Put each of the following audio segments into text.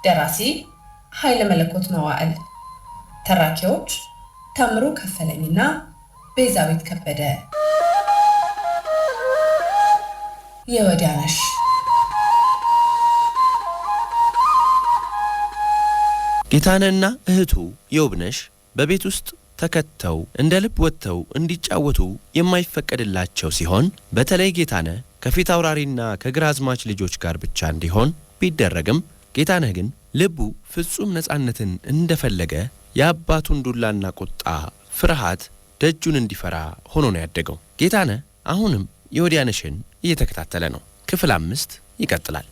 ደራሲ ኃይለ መለኮት መዋዕል፣ ተራኪዎች ታምሩ ከፈለኝና ቤዛዊት ከበደ። የወዲያነሽ ጌታነህና እህቱ የውብነሽ በቤት ውስጥ ተከተው እንደ ልብ ወጥተው እንዲጫወቱ የማይፈቀድላቸው ሲሆን በተለይ ጌታነህ ከፊት አውራሪና ከግራዝማች ልጆች ጋር ብቻ እንዲሆን ቢደረግም ጌታነህ ግን ልቡ ፍጹም ነፃነትን እንደፈለገ የአባቱን ዱላና ቁጣ ፍርሃት ደጁን እንዲፈራ ሆኖ ነው ያደገው። ጌታነህ አሁንም የወዲያነሽን እየተከታተለ ነው። ክፍል 5 ይቀጥላል።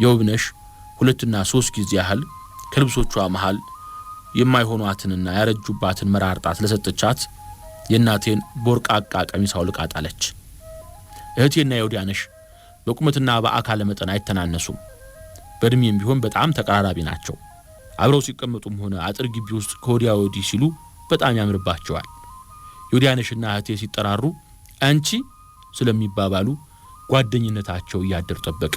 የውብነሽ 2 እና 3 ጊዜ ያህል ከልብሶቿ መሃል የማይሆኗትንና ያረጁባትን መራርጣ ስለሰጠቻት የእናቴን ቦርቃቃ ቀሚስ አውልቃ ጣለች። እህቴና የወዲያነሽ በቁመትና በአካለ መጠን አይተናነሱም። በእድሜም ቢሆን በጣም ተቀራራቢ ናቸው። አብረው ሲቀመጡም ሆነ አጥር ግቢ ውስጥ ከወዲያ ወዲህ ሲሉ በጣም ያምርባቸዋል። የወዲያነሽና እህቴ ሲጠራሩ አንቺ ስለሚባባሉ ጓደኝነታቸው እያደር ጠበቀ።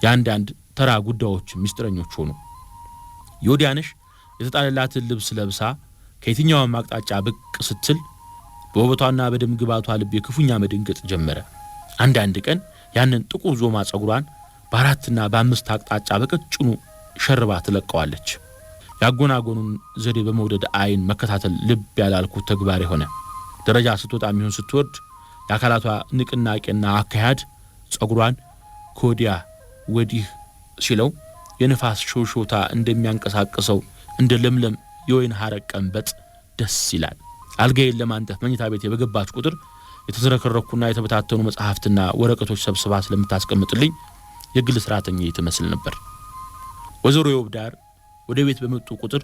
ያንዳንድ ተራ ጉዳዮች ምስጢረኞች ሆኑ። የወዲያነሽ የተጣለላትን ልብስ ለብሳ ከየትኛውም አቅጣጫ ብቅ ስትል በውበቷና በደም ግባቷ ልብ የክፉኛ መደንገጥ ጀመረ። አንዳንድ ቀን ያንን ጥቁር ዞማ ጸጉሯን በ4 እና በ5 አቅጣጫ በቀጭኑ ሸርባ ትለቀዋለች። ያጎናጎኑን ዘዴ በመውደድ አይን መከታተል ልብ ያላልኩት ተግባር ሆነ። ደረጃ ስትወጣ የሚሆን ስትወርድ የአካላቷ ንቅናቄና አካሄድ ጸጉሯን ከወዲያ ወዲህ ሲለው የነፋስ ሾሾታ እንደሚያንቀሳቅሰው እንደ ለምለም የወይን ሐረግ ቀንበጥ ደስ ይላል። አልጋዬን ለማንጠፍ መኝታ ቤት በገባች ቁጥር የተዝረከረኩና የተበታተኑ መጽሐፍትና ወረቀቶች ሰብስባ ስለምታስቀምጥልኝ የግል ስራተኛ ትመስል ነበር። ወይዘሮ የውብዳር ወደ ቤት በመጡ ቁጥር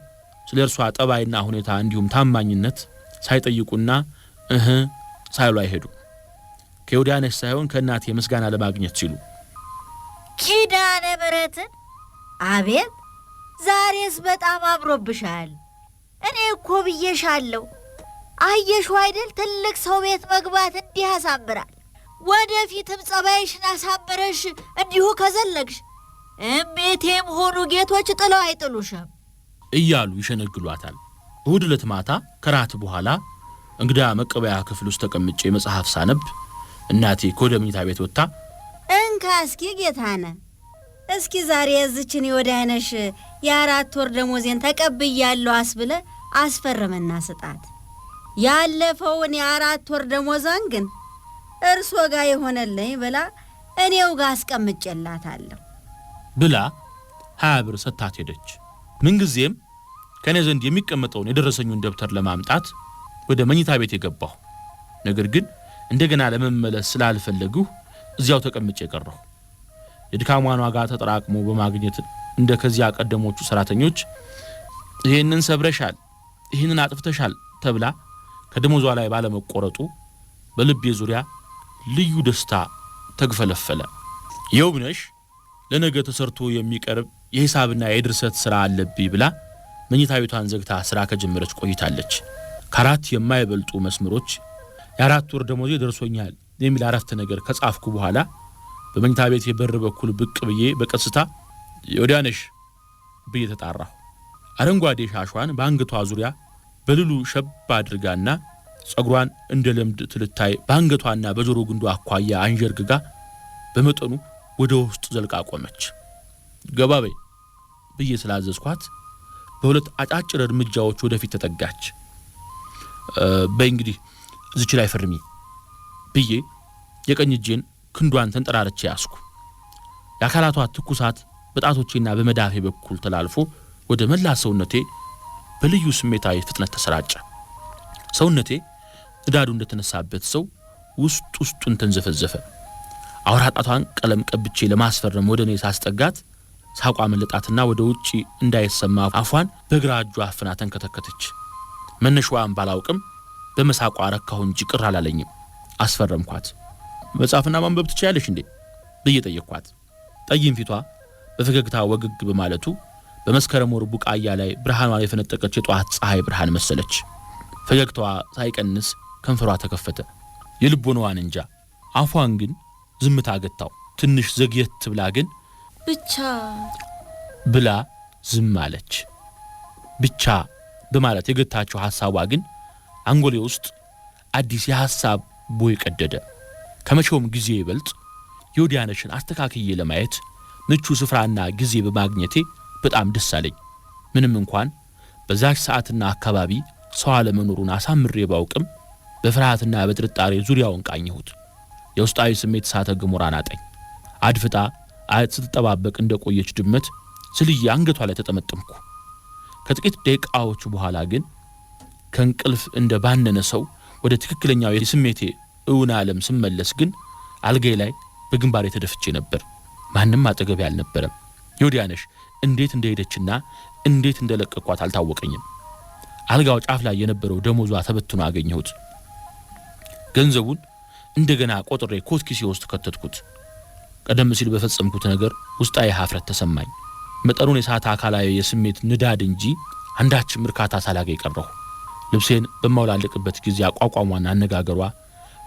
ስለ እርሷ ጠባይና ሁኔታ እንዲሁም ታማኝነት ሳይጠይቁና ሳይሉ አይሄዱ። ከወዲያነሽ ሳይሆን ከእናቴ ምስጋና ለማግኘት ሲሉ ኪዳነ ምሕረትን አቤት ዛሬስ በጣም አምሮብሻል። እኔ እኮ ብዬሻለሁ። አየሽው አይደል ትልቅ ሰው ቤት መግባት እንዲህ ያሳምራል። ወደፊትም ጸባይሽን አሳምረሽ እንዲሁ ከዘለግሽ እሜቴም ሆኑ ጌቶች ጥለው አይጥሉሽም እያሉ ይሸነግሏታል። እሁድ ዕለት ማታ ከራት በኋላ እንግዳ መቀበያ ክፍል ውስጥ ተቀምጬ መጽሐፍ ሳነብ እናቴ ከወደ መኝታ ቤት ወጣ እንካ እስኪ ጌታነህ እስኪ ዛሬ እዚችን የወዲያነሽ የ4 ወር ደሞዜን ተቀብያለሁ አስብለ አስፈርመና ስጣት። ያለፈውን የ4 ወር ደሞዛን ግን እርሶ ጋር የሆነልኝ ብላ እኔው ጋር አስቀምጬላታለሁ ብላ 20 ብር ሰጥታት ሄደች። ምንጊዜም ከኔ ዘንድ የሚቀመጠውን የደረሰኙን ደብተር ለማምጣት ወደ መኝታ ቤት የገባሁ፣ ነገር ግን እንደገና ለመመለስ ስላልፈለጉ እዚያው ተቀምጬ ቀረሁ። የድካሟን ዋጋ ተጠራቅሞ በማግኘት እንደ ከዚያ ቀደሞቹ ሰራተኞች ይሄንን ሰብረሻል፣ ይሄንን አጥፍተሻል ተብላ ከደሞዟ ላይ ባለመቆረጡ በልቤ ዙሪያ ልዩ ደስታ ተግፈለፈለ። የውብነሽ ለነገ ተሰርቶ የሚቀርብ የሂሳብና የድርሰት ሥራ አለብኝ ብላ መኝታ ቤቷን ዘግታ ሥራ ከጀመረች ቆይታለች። ከአራት የማይበልጡ መስመሮች የ4 ወር ደሞዜ ደርሶኛል የሚል አረፍተ ነገር ከጻፍኩ በኋላ በመኝታ ቤት የበር በኩል ብቅ ብዬ በቀስታ የወዲያነሽ ብዬ ተጣራሁ። አረንጓዴ ሻሿን በአንገቷ ዙሪያ በልሉ ሸብ አድርጋና ጸጉሯን እንደ ለምድ ትልታይ በአንገቷና በጆሮ ግንዱ አኳያ አንጀርግጋ በመጠኑ ወደ ውስጥ ዘልቃ ቆመች። ገባበይ ብዬ ስላዘዝኳት በሁለት አጫጭር እርምጃዎች ወደፊት ተጠጋች። በእንግዲህ እዚች ላይ ፈርሚ ብዬ የቀኝ እጄን ክንዷን ተንጠራርቼ ያስኩ። የአካላቷ ትኩሳት በጣቶቼና በመዳፌ በኩል ተላልፎ ወደ መላ ሰውነቴ በልዩ ስሜታዊ ፍጥነት ተሰራጨ። ሰውነቴ እዳዱ እንደተነሳበት ሰው ውስጡን ተንዘፈዘፈ። አውራጣቷን ቀለም ቀብቼ ለማስፈረም ወደ እኔ ሳስጠጋት ሳቋ መለጣትና ወደ ውጪ እንዳይሰማ አፏን በግራ እጇ አፍና ተንከተከተች። መነሻዋን ባላውቅም በመሳቋ ረካሁ እንጂ ቅር አላለኝም። አስፈረምኳት። መጻፍና ማንበብ ትችያለሽ እንዴ ብዬ ጠየቅኳት። ጠይም ፊቷ በፈገግታ ወግግ በማለቱ በመስከረም ወር ቡቃያ ላይ ብርሃኗን የፈነጠቀች የጧት ፀሐይ ብርሃን መሰለች። ፈገግታዋ ሳይቀንስ ከንፈሯ ተከፈተ። የልቦናዋን እንጃ። አፏን ግን ዝምታ ገታው። ትንሽ ዘግየት ብላ ግን ብቻ ብላ ዝም አለች። ብቻ በማለት የገታቸው ሐሳቧ ግን አንጎሌ ውስጥ አዲስ የሐሳብ ቦይ ቀደደ። ከመቼውም ጊዜ ይበልጥ የወዲያነሽን አስተካክዬ ለማየት ምቹ ስፍራና ጊዜ በማግኘቴ በጣም ደስ አለኝ። ምንም እንኳን በዛች ሰዓትና አካባቢ ሰው አለመኖሩን አሳምሬ ባውቅም በፍርሃትና በጥርጣሬ ዙሪያውን ቃኘሁት። የውስጣዊ ስሜት እሳተ ገሞራን አጠኝ። አድፍጣ አይጥ ስትጠባበቅ እንደቆየች ድመት ስልዬ አንገቷ ላይ ተጠመጠምኩ። ከጥቂት ደቂቃዎች በኋላ ግን ከእንቅልፍ እንደ ባነነ ሰው ወደ ትክክለኛው የስሜቴ እውን ዓለም ስመለስ ግን አልጋዬ ላይ በግንባሬ ተደፍቼ ነበር። ማንም አጠገቤ አልነበረም። የወዲያነሽ እንዴት እንደሄደችና እንዴት እንደለቀቋት አልታወቀኝም። አልጋው ጫፍ ላይ የነበረው ደሞዟ ተበትኖ አገኘሁት። ገንዘቡን እንደገና ቆጥሬ ኮት ኪሴ ውስጥ ከተትኩት። ቀደም ሲል በፈጸምኩት ነገር ውስጣዊ ሀፍረት ተሰማኝ። መጠኑን የሳተ አካላዊ የስሜት ንዳድ እንጂ አንዳችም እርካታ ሳላገኝ ቀረሁ። ልብሴን በማውላልቅበት ጊዜ አቋቋሟና አነጋገሯ፣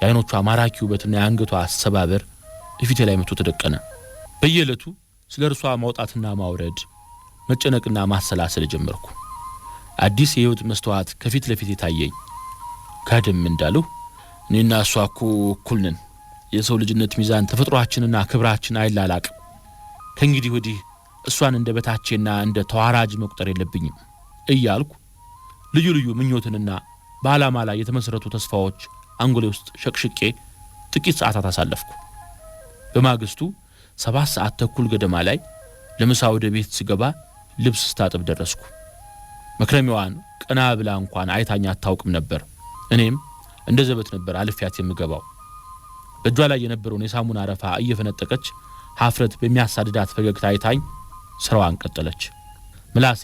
የአይኖቿ ማራኪ ውበትና የአንገቷ አሰባበር እፊቴ ላይ መጥቶ ተደቀነ። በየዕለቱ ስለ እርሷ ማውጣትና ማውረድ፣ መጨነቅና ማሰላሰል ጀመርኩ። አዲስ የህይወት መስተዋት ከፊት ለፊት ታየኝ። ጋደም እንዳለሁ እኔና እሷ እኮ እኩል ነን። የሰው ልጅነት ሚዛን ተፈጥሯችንና ክብራችን አይላላቅ። ከእንግዲህ ወዲህ እሷን እንደ በታቼና እንደ ተዋራጅ መቁጠር የለብኝም እያልኩ ልዩ ልዩ ምኞትንና በዓላማ ላይ የተመሰረቱ ተስፋዎች አንጎሌ ውስጥ ሸቅሽቄ ጥቂት ሰዓታት አሳለፍኩ። በማግስቱ 7 ሰዓት ተኩል ገደማ ላይ ለምሳ ወደ ቤት ስገባ ልብስ ስታጥብ ደረስኩ። መክረሚያዋን ቀና ብላ እንኳን አይታኝ አታውቅም ነበር። እኔም እንደ ዘበት ነበር አልፊያት የምገባው። በእጇ ላይ የነበረውን የሳሙና አረፋ እየፈነጠቀች ሀፍረት በሚያሳድዳት ፈገግታ አይታኝ ስራዋን ቀጠለች። ምላሴ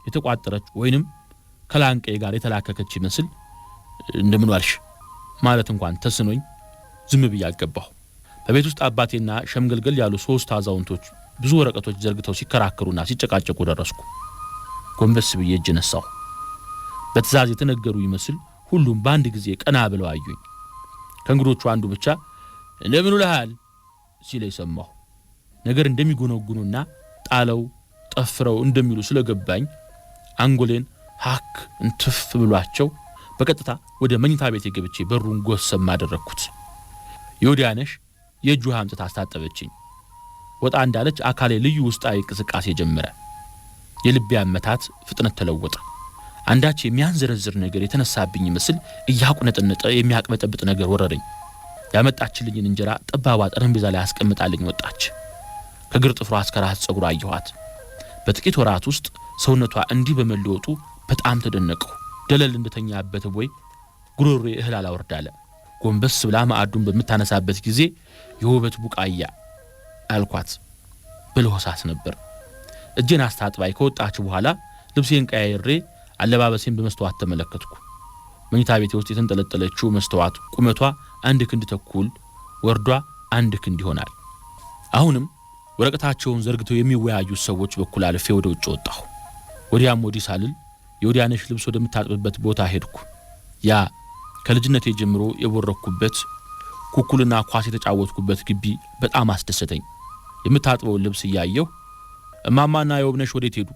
የተቋጠረች ወይንም ከላንቄ ጋር የተላከከች ይመስል እንደምን ዋልሽ ማለት እንኳን ተስኖኝ ዝም ብዬ አገባሁ። በቤት ውስጥ አባቴና ሸምገልገል ያሉ 3 አዛውንቶች ብዙ ወረቀቶች ዘርግተው ሲከራከሩና ሲጨቃጨቁ ደረስኩ። ጎንበስ ብዬ እጅ ነሳሁ። በትዕዛዝ የተነገሩ ይመስል ሁሉም በአንድ ጊዜ ቀና ብለው አዩኝ። ከእንግዶቹ አንዱ ብቻ እንደምን ውለሃል ሲለኝ ሰማሁ። ነገር እንደሚጎነጉኑና ጣለው ጠፍረው እንደሚሉ ስለገባኝ አንጎሌን ሀክ እንትፍ ብሏቸው በቀጥታ ወደ መኝታ ቤት ገብቼ በሩን ጎሰም አደረኩት። የወዲያነሽ የእጁ ሀምጥታ አስታጠበችኝ። ወጣ እንዳለች አካሌ ልዩ ውስጣዊ እንቅስቃሴ ጀመረ። የልቤ አመታት ፍጥነት ተለወጠ። አንዳች የሚያንዘረዝር ነገር የተነሳብኝ መስል እያቁነጠነጠ የሚያቅበጠብጥ ነገር ወረረኝ። ያመጣችልኝን እንጀራ ጠባባ ጠረጴዛ ላይ አስቀምጣልኝ ወጣች። ከግር ጥፍሯ እስከ ራስ ጸጉሯ አየኋት። በጥቂት ወራት ውስጥ ሰውነቷ እንዲህ በመለወጡ በጣም ተደነቅሁ። ደለል እንደተኛበት ወይ ጉሮሬ እህል አላወርዳለ። ጎንበስ ብላ ማዕዱን በምታነሳበት ጊዜ የውበት ቡቃያ አልኳት። ብልሆሳስ ነበር። እጄን አስታጥባይ ከወጣች በኋላ ልብሴን ቀያይሬ አለባበሴን በመስተዋት ተመለከትኩ። መኝታ ቤቴ ውስጥ የተንጠለጠለችው መስተዋት ቁመቷ 1 ክንድ ተኩል፣ ወርዷ 1 ክንድ ይሆናል። አሁንም ወረቀታቸውን ዘርግተው የሚወያዩ ሰዎች በኩል አልፌ ወደ ውጭ ወጣሁ። ወዲያም ወዲህ ሳልል የወዲያነሽ ልብስ ወደምታጥብበት ቦታ ሄድኩ። ያ ከልጅነቴ ጀምሮ የቦረኩበት ኩኩልና ኳስ የተጫወትኩበት ግቢ በጣም አስደሰተኝ። የምታጥበውን ልብስ እያየሁ እማማና የውብነሽ ወዴት ሄዱ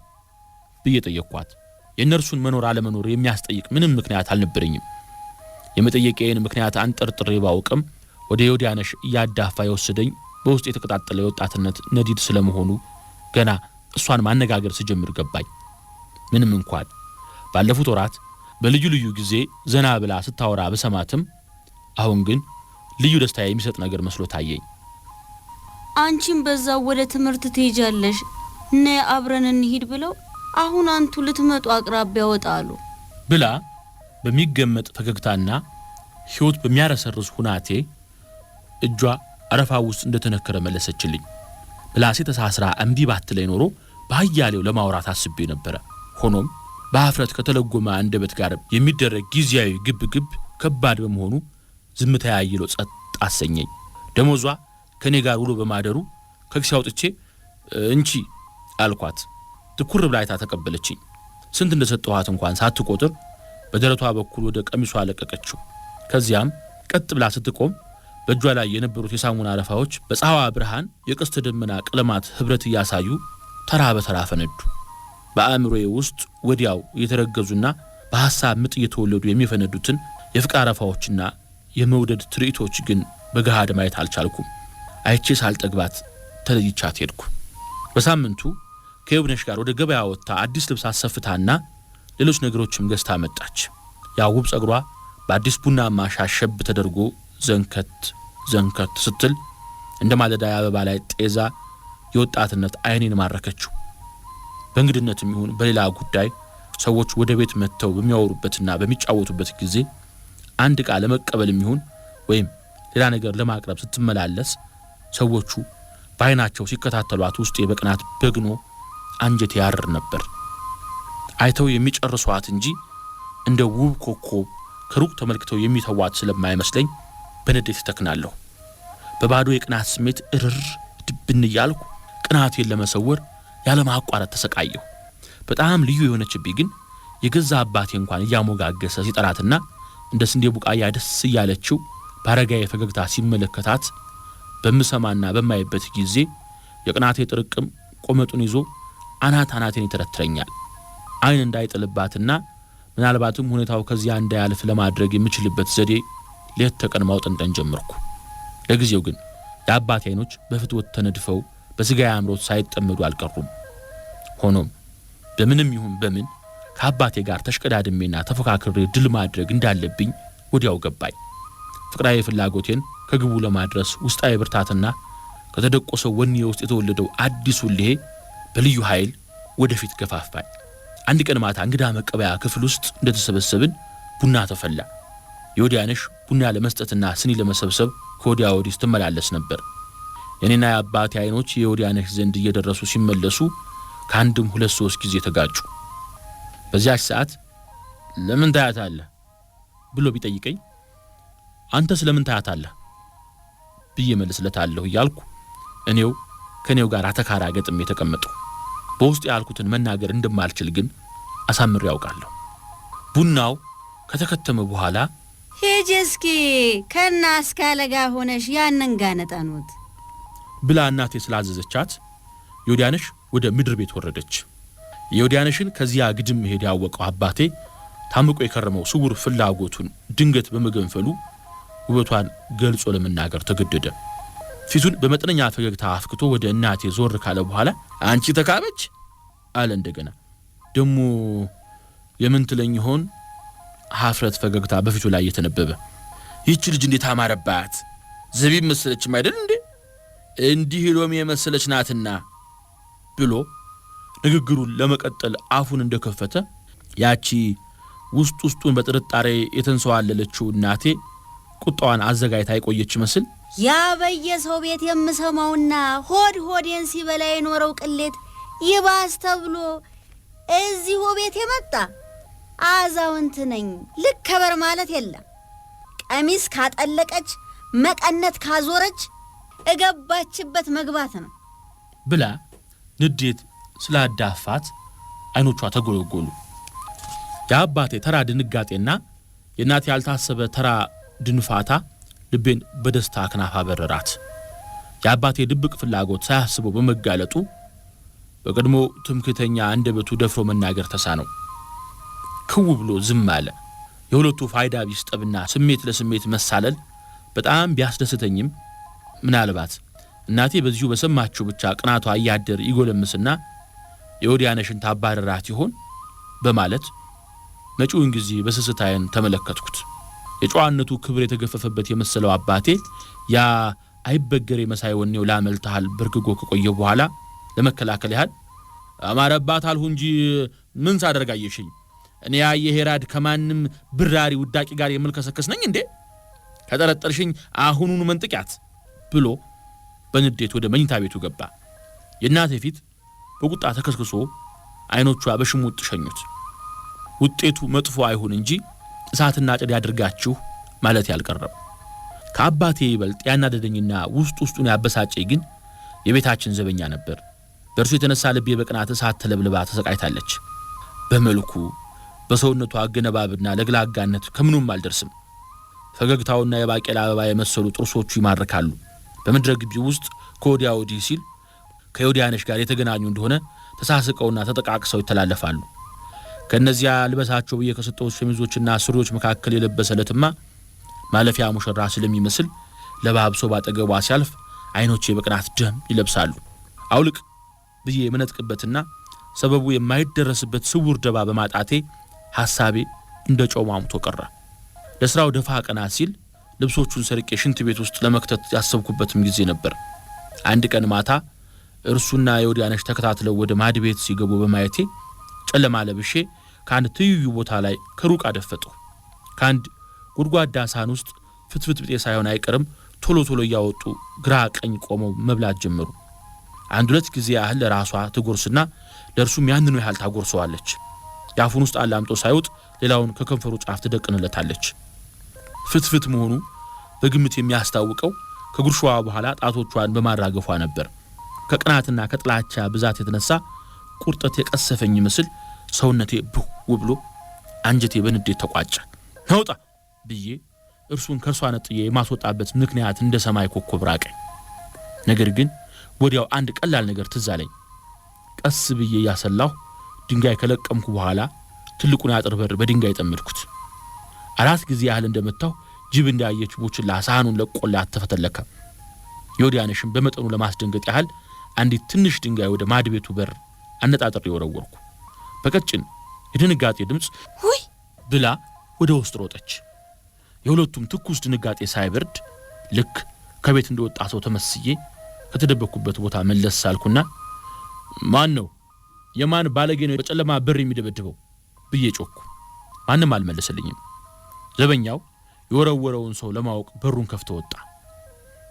ብዬ ጠየቅኳት። የእነርሱን መኖር አለመኖር የሚያስጠይቅ ምንም ምክንያት አልነበረኝም። የመጠየቄን ምክንያት አንጠርጥሬ ባውቅም ወደ የወዲያነሽ እያዳፋ የወሰደኝ በውስጥ የተቀጣጠለ የወጣትነት ነዲድ ስለመሆኑ ገና እሷን ማነጋገር ስጀምር ገባኝ። ምንም እንኳን ባለፉት ወራት በልዩ ልዩ ጊዜ ዘና ብላ ስታወራ በሰማትም አሁን ግን ልዩ ደስታ የሚሰጥ ነገር መስሎ ታየኝ። አንቺም በዛው ወደ ትምህርት ትሄጃለሽ፣ ነይ አብረን እንሂድ ብለው አሁን አንቱ ልትመጡ አቅራቢያ ወጣሉ ብላ በሚገመጥ ፈገግታና ሕይወት በሚያረሰርስ ሁናቴ እጇ አረፋ ውስጥ እንደተነከረ መለሰችልኝ። ምላሴ ተሳስራ እምቢ ባትለኝ ኖሮ በኃያሌው ለማውራት አስቤ ነበር። ሆኖም በአፍረት ከተለጎመ አንደበት ጋር የሚደረግ ጊዜያዊ ግብግብ ከባድ በመሆኑ ዝምታ ያይሎ ጸጥ አሰኘኝ። ደሞዟ ከኔ ጋር ውሎ በማደሩ ከክሴ አውጥቼ እንቺ አልኳት። ትኩር ብላ አይታ ተቀበለችኝ። ስንት እንደሰጠኋት እንኳን ሳትቆጥር በደረቷ በኩል ወደ ቀሚሷ አለቀቀችው። ከዚያም ቀጥ ብላ ስትቆም በእጇ ላይ የነበሩት የሳሙና አረፋዎች በፀሐዋ ብርሃን የቀስተ ደመና ቀለማት ህብረት እያሳዩ ተራ በተራ ፈነዱ። በአእምሮዬ ውስጥ ወዲያው የተረገዙና በሐሳብ ምጥ እየተወለዱ የሚፈነዱትን የፍቅር አረፋዎችና የመውደድ ትርኢቶች ግን በገሃድ ማየት አልቻልኩም። አይቼ ሳልጠግባት ተለይቻት ሄድኩ። በሳምንቱ ከየውብነሽ ጋር ወደ ገበያ ወጥታ አዲስ ልብስ አሰፍታና ሌሎች ነገሮችም ገዝታ መጣች። ያ ውብ ጸጉሯ በአዲስ ቡናማ ሻሸብ ተደርጎ ዘንከት ስትል እንደ ማለዳ አበባ ላይ ጤዛ የወጣትነት አይኔን ማረከችው። በእንግድነትም ይሁን በሌላ ጉዳይ ሰዎች ወደ ቤት መጥተው በሚያወሩበትና በሚጫወቱበት ጊዜ አንድ ቃል ለመቀበልም ይሁን ወይም ሌላ ነገር ለማቅረብ ስትመላለስ ሰዎቹ በአይናቸው ሲከታተሏት ውስጥ በቅናት በግኖ አንጀት ያርር ነበር። አይተው የሚጨርሷት እንጂ እንደ ውብ ኮከብ ከሩቅ ተመልክተው የሚተዋት ስለማይመስለኝ በንዴት ተከናለሁ። በባዶ የቅናት ስሜት እርር ድብን እያልኩ ቅናቴን ለመሰወር ያለማቋረጥ ተሰቃየሁ። በጣም ልዩ የሆነችብኝ ግን የገዛ አባቴ እንኳን እያሞጋገሰ ሲጠራትና እንደ ስንዴ ቡቃያ ደስ እያለችው ባረጋዬ ፈገግታ ሲመለከታት በምሰማና በማይበት ጊዜ የቅናቴ ጥርቅም ቆመጡን ይዞ አናቴን ይተረትረኛል። አይን እንዳይጥልባትና ምናልባትም ሁኔታው ከዚያ እንዳያልፍ ለማድረግ የምችልበት ዘዴ ሌት ተቀን ማውጠንጠን ጀመርኩ። ለጊዜው ግን የአባቴ አይኖች በፍትወት ተነድፈው በስጋዬ አምሮት ሳይጠመዱ አልቀሩም። ሆኖም በምንም ይሁን በምን ከአባቴ ጋር ተሽቀዳድሜና ተፎካክሬ ድል ማድረግ እንዳለብኝ ወዲያው ገባኝ። ፍቅራዊ ፍላጎቴን ከግቡ ለማድረስ ውስጣዊ ብርታትና ከተደቆሰው ወኔ ውስጥ የተወለደው አዲሱ ልሄ በልዩ ኃይል ወደፊት ገፋፋኝ። አንድ ቀን ማታ እንግዳ መቀበያ ክፍል ውስጥ እንደተሰበሰብን ቡና ተፈላ። የወዲያነሽ ቡና ለመስጠትና ስኒ ለመሰብሰብ ከወዲያ ወዲህ ትመላለስ ነበር። የኔና የአባቴ አይኖች የወዲያነሽ ዘንድ እየደረሱ ሲመለሱ ከአንድም 2-3 ጊዜ ተጋጩ። በዚያች ሰዓት ለምን ታያታለህ ብሎ ቢጠይቀኝ አንተ ስለምን ታያታለህ ብዬ መልስለታለሁ እያልኩ ከኔው ጋር አተካራ ገጥሜ ተቀመጥኩ። በውስጥ ያልኩትን መናገር እንደማልችል ግን አሳምሬ ያውቃለሁ። ቡናው ከተከተመ በኋላ ሄጄ እስኪ ከናስካለ ጋር ሆነሽ ያንን ጋነጣኑት ብላ እናቴ ስላዘዘቻት የወዲያነሽ ወደ ምድር ቤት ወረደች። የወዲያነሽን ከዚያ ግድም ሄድ ያወቀው አባቴ ታምቆ የከረመው ስውር ፍላጎቱን ድንገት በመገንፈሉ ውበቷን ገልጾ ለመናገር ተገደደ። ፊቱን በመጠነኛ ፈገግታ አፍክቶ ወደ እናቴ ዞር ካለ በኋላ አንቺ ተካበች አለ። እንደገና ደሞ የምን ትለኝ ሆን ሀፍረት ፈገግታ በፊቱ ላይ የተነበበ ይህች ልጅ እንዴት አማረባት! ዘቢብ መሰለች አይደል እንዴ? እንዲህ ሎሚ የመሰለች ናትና ብሎ ንግግሩን ለመቀጠል አፉን እንደከፈተ ያቺ ውስጡን በጥርጣሬ የተንሰዋለለችው እናቴ ቁጣዋን አዘጋይታ አይቆየች መስል ያ በየሰው ቤት የምሰማውና ሆዴን ሲበላ የኖረው ቅሌት ይባስ ተብሎ እዚሁ ቤት የመጣ አዛውንት ነኝ ልከበር ማለት የለም። ቀሚስ ካጠለቀች መቀነት ካዞረች እገባችበት መግባት ነው ብላ ንዴት ስላዳፋት አይኖቿ ተጎለጎሉ። የአባቴ ተራ ድንጋጤና የእናቴ ያልታሰበ ተራ ድንፋታ ልቤን በደስታ አክናፋ በረራት። የአባቴ ድብቅ ፍላጎት ሳያስበው በመጋለጡ በቀድሞ ትምክተኛ አንደበቱ ደፍሮ መናገር ተሳነው። ክው ብሎ ዝም አለ። የሁለቱ ፋይዳ ቢስ ጠብና ስሜት ለስሜት መሳለል በጣም ቢያስደስተኝም ምናልባት እናቴ በዚሁ በሰማችው ብቻ ቅናቷ እያደር ይጎለምስና የወዲያነሽን ታባረራት ይሆን በማለት መጪውን ጊዜ በስስታየን ተመለከትኩት። የጨዋነቱ ክብር የተገፈፈበት የመሰለው አባቴ ያ አይበገሬ መሳይ ወኔው ላመልታል በርግጎ ከቆየ በኋላ ለመከላከል ያህል አማረባት አልሁ እንጂ ምን ሳደርጋየሽኝ እኔ የሄራድ ከማንም ብራሪ ውዳቂ ጋር የምልከሰከስ ነኝ እንዴ? ከጠረጠርሽኝ አሁኑኑ መንጥቂያት ብሎ በንዴት ወደ መኝታ ቤቱ ገባ። የእናቴ ፊት በቁጣ ተከስክሶ አይኖቿ በሽሙጥ ሸኙት። ውጤቱ መጥፎ አይሁን እንጂ እሳትና ጭድ ያድርጋችሁ ማለት ያልቀረም። ከአባቴ ይበልጥ ያናደደኝና ውስጡን ያበሳጨኝ ግን የቤታችን ዘበኛ ነበር። በእርሱ የተነሳ ልቤ በቅናት እሳት ተለብልባ ተሰቃይታለች። በመልኩ በሰውነቱ አገነባብና ለግላጋነት ከምኑም አልደርስም። ፈገግታውና የባቄላ አበባ የመሰሉ ጥርሶቹ ይማርካሉ። በምድረ ግቢ ውስጥ ከወዲያ ወዲህ ሲል ከዮዲያነሽ ጋር የተገናኙ እንደሆነ ተሳስቀውና ተጠቃቅሰው ይተላለፋሉ። ከነዚያ ልበሳቸው በየከሰጠው ሸሚዞችና ሱሪዎች መካከል የለበሰለትማ ማለፊያ ሙሽራ ስለሚመስል ለባብሶ ባጠገቧ ሲያልፍ አይኖቼ በቅናት ደም ይለብሳሉ። አውልቅ ብዬ የመነጥቅበትና ሰበቡ የማይደረስበት ስውር ደባ በማጣቴ ሐሳቤ እንደ ጨው ማሙቶ ቀረ። ለስራው ደፋ ቀና ሲል ልብሶቹን ሰርቄ ሽንት ቤት ውስጥ ለመክተት ያሰብኩበትም ጊዜ ነበር። አንድ ቀን ማታ እርሱና የወዲያነሽ ተከታትለው ወደ ማድ ቤት ሲገቡ በማየቴ ጨለማ ለብሼ ከአንድ ትይዩ ቦታ ላይ ከሩቅ አደፈጡ። ከአንድ ጉድጓዳ ሳህን ውስጥ ፍትፍት ብጤ ሳይሆን አይቀርም ቶሎ ቶሎ እያወጡ ግራ ቀኝ ቆመው መብላት ጀመሩ። አንድ ሁለት ጊዜ ያህል ለራሷ ትጎርስና ለእርሱም ያንኑ ያህል ታጎርሰዋለች። ያፉን ውስጥ አላምጦ ሳይውጥ ሌላውን ከከንፈሩ ጫፍ ትደቅንለታለች። ፍትፍት መሆኑ በግምት የሚያስታውቀው ከጉርሻዋ በኋላ ጣቶቿን በማራገፏ ነበር። ከቅናትና ከጥላቻ ብዛት የተነሳ ቁርጠት የቀሰፈኝ ምስል ሰውነቴ ብው ብሎ አንጀቴ በንዴት ተቋጨ። ነውጣ ብዬ እርሱን ከርሷ ነጥዬ የማስወጣበት ምክንያት እንደ ሰማይ ኮከብ ራቀኝ። ነገር ግን ወዲያው አንድ ቀላል ነገር ትዝ አለኝ። ቀስ ብዬ ያሰላሁ ድንጋይ ከለቀምኩ በኋላ ትልቁን አጥር በር በድንጋይ ጠመድኩት። 4 ጊዜ ያህል እንደመታው ጅብ እንዳየች ቦችላ ሳህኑን ለቆላት ተፈተለከ። የወዲያነሽን በመጠኑ ለማስደንገጥ ያህል አንዲት ትንሽ ድንጋይ ወደ ማድ ቤቱ በር አነጣጥሬ ወረወርኩ። በቀጭን የድንጋጤ ድምፅ ውይ ብላ ወደ ውስጥ ሮጠች። የሁለቱም ትኩስ ድንጋጤ ሳይበርድ ልክ ከቤት እንደወጣ ሰው ተመስዬ ከተደበኩበት ቦታ መለስ ሳልኩና ማን ነው የማን ባለጌ ነው በጨለማ በር የሚደበድበው ብዬ ጮኩ። ማንም አልመለሰልኝም። ዘበኛው የወረወረውን ሰው ለማወቅ በሩን ከፍቶ ወጣ።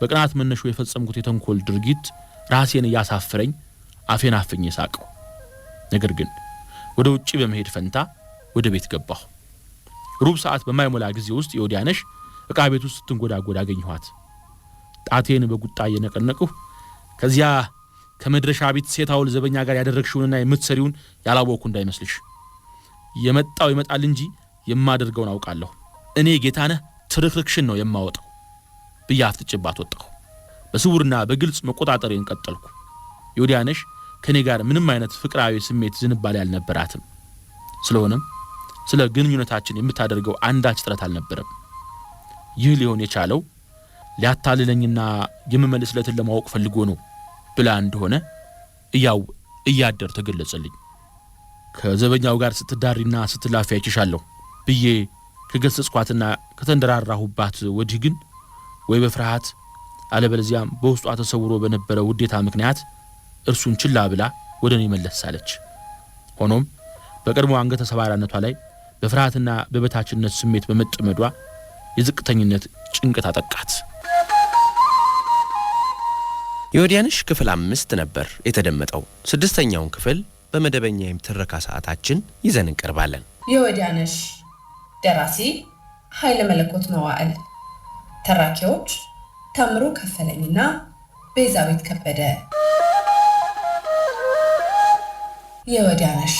በቅናት መነሾ የፈጸምኩት የተንኮል ድርጊት ራሴን ያሳፈረኝ አፌን አፍኜ ሳቀው። ነገር ግን ወደ ውጪ በመሄድ ፈንታ ወደ ቤት ገባሁ። ሩብ ሰዓት በማይሞላ ጊዜ ውስጥ የወዲያነሽ ዕቃ ቤት ውስጥ ትንጎዳጎዳ አገኘኋት። ጣቴን በቁጣ እየነቀነቅሁ ከዚያ ከመድረሻ ቤት ሴታውል ዘበኛ ጋር ያደረግሽውንና የምትሰሪውን ያላወቅኩ እንዳይመስልሽ። የመጣው ይመጣል እንጂ የማደርገውን አውቃለሁ። እኔ ጌታነህ ትርክርክሽን ነው የማወጣው ብዬ አፍጥጬባት ወጣሁ። በስውርና በግልጽ መቆጣጠሬን ቀጠልኩ። የወዲያነሽ ከኔ ጋር ምንም አይነት ፍቅራዊ ስሜት ዝንባሌ አልነበራትም። ስለሆነም ስለ ግንኙነታችን የምታደርገው አንዳች ጥረት አልነበረም። ይህ ሊሆን የቻለው ሊያታልለኝና የምመልስለትን ለማወቅ ፈልጎ ነው ብላ እንደሆነ እያደር ተገለጸልኝ። ከዘበኛው ጋር ስትዳሪና ስትላፊ አይችሻለሁ ብዬ ከገሰጽኳትና ከተንደራራሁባት ወዲህ ግን ወይ በፍርሃት አለበለዚያም በውስጧ ተሰውሮ በነበረ ውዴታ ምክንያት እርሱን ችላ ብላ ወደኔ መለሳለች። ሆኖም በቀድሞ አንገተ ሰባራነቷ ላይ በፍርሃትና በበታችነት ስሜት በመጠመዷ የዝቅተኝነት ጭንቀት አጠቃት። የወዲያነሽ ክፍል 5 ነበር የተደመጠው። 6ኛውን ክፍል በመደበኛ የምትረካ ሰዓታችን ይዘን እንቀርባለን። የወዲያነሽ ደራሲ ኃይለ መለኮት መዋዕል፣ ተራኪዎች ታምሩ ከፈለኝና ቤዛዊት ከበደ። የወዲያነሽ